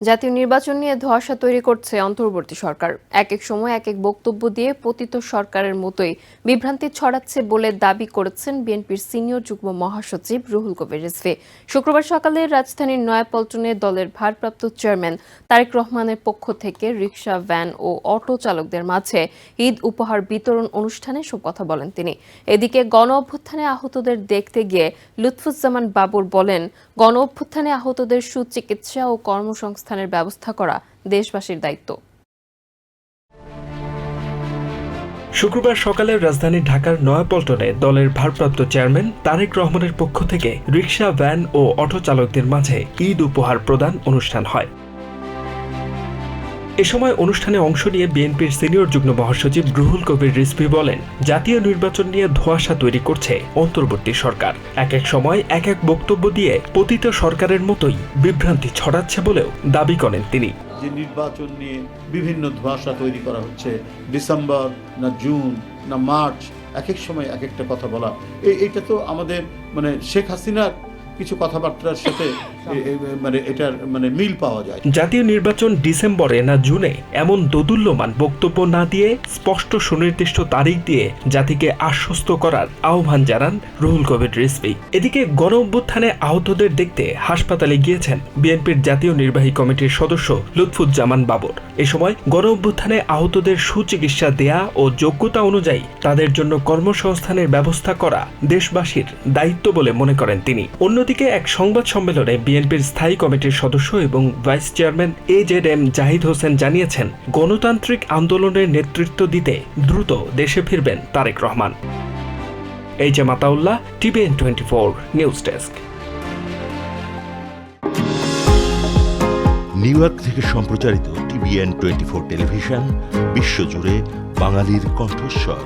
জাতীয় নির্বাচন নিয়ে ধোঁয়াশা তৈরি করছে অন্তর্বর্তী সরকার। এক এক সময় এক এক বক্তব্য দিয়ে পতিত সরকারের মতোই বিভ্রান্তি ছড়াচ্ছে বলে দাবি করেছেন বিএনপির সিনিয়র যুগ্ম মহাসচিব রুহুল কবির রিজভী। শুক্রবার সকালে রাজধানীর নয়াপল্টনে দলের ভারপ্রাপ্ত চেয়ারম্যান তারেক রহমানের পক্ষ থেকে রিকশা, ভ্যান ও অটো চালকদের মাঝে ঈদ উপহার বিতরণ অনুষ্ঠানে সব কথা বলেন তিনি। এদিকে গণ অভ্যুত্থানে আহতদের দেখতে গিয়ে লুৎফুজ্জামান বাবর বলেন, গণ অভ্যুত্থানে আহতদের সুচিকিৎসা ও কর্মসংস্থানের ব্যবস্থা করা দেশবাসীর দায়িত্ব। শুক্রবার সকালে রাজধানী ঢাকার নয়াপল্টনে দলের ভারপ্রাপ্ত চেয়ারম্যান তারেক রহমানের পক্ষ থেকে রিকশা, ভ্যান ও অটো চালকদের মাঝে ঈদ উপহার প্রদান অনুষ্ঠান হয়। এ সময় অনুষ্ঠানে অংশ নিয়ে বিএনপির সিনিয়র যুগ্ম মহাসচিব রুহুল কবির রিজভী বলেন, জাতীয় নির্বাচন নিয়ে ধোঁয়াশা তৈরি করছে অন্তর্বর্তী সরকার। এক এক সময় এক এক বক্তব্য দিয়ে পতিত সরকারের মতোই বিভ্রান্তি ছড়াচ্ছে বলেও দাবি করেন তিনি। যে নির্বাচন নিয়ে বিভিন্ন ধোঁয়াশা তৈরি করা হচ্ছে, ডিসেম্বর না জুন না মার্চ, এক এক সময় এক একটা কথা বলা, এটা তো আমাদের শেখ হাসিনার কিছু কথাবার্তার সাথে এটার মিল পাওয়া যায়। জাতীয় নির্বাচন ডিসেম্বরে না জুনে এমন দোদুল্যমান বক্তব্য না দিয়ে স্পষ্ট সুনির্দিষ্ট তারিখ দিয়ে জাতিকে আশ্বস্ত করার আহ্বান জানান রুহুল কবির রিজভী। এদিকে গণ অভ্যুত্থানে আহতদের দেখতে হাসপাতালে গিয়েছেন বিএনপির জাতীয় নির্বাহী কমিটির সদস্য লুৎফুজ্জামান বাবর। এ সময় গণ অভ্যুত্থানে আহতদের সুচিকিৎসা দেয়া ও যোগ্যতা অনুযায়ী তাদের জন্য কর্মসংস্থানের ব্যবস্থা করা দেশবাসীর দায়িত্ব বলে মনে করেন তিনি। অন্যদিকে এক সংবাদ সম্মেলনে বিএনপির স্থায়ী কমিটির সদস্য এবং vice chairman AZM Zahid Hossain জানিয়েছেন, গণতান্ত্রিক আন্দোলনের নেতৃত্ব দিতে দ্রুত দেশে ফিরবেন Tarek Rahman. H M Ataullah, TVN 24 news desk. New York থেকে সম্প্রচারিত TVN 24 টেলিভিশন বিশ্বজুড়ে বাঙালির কণ্ঠস্বর।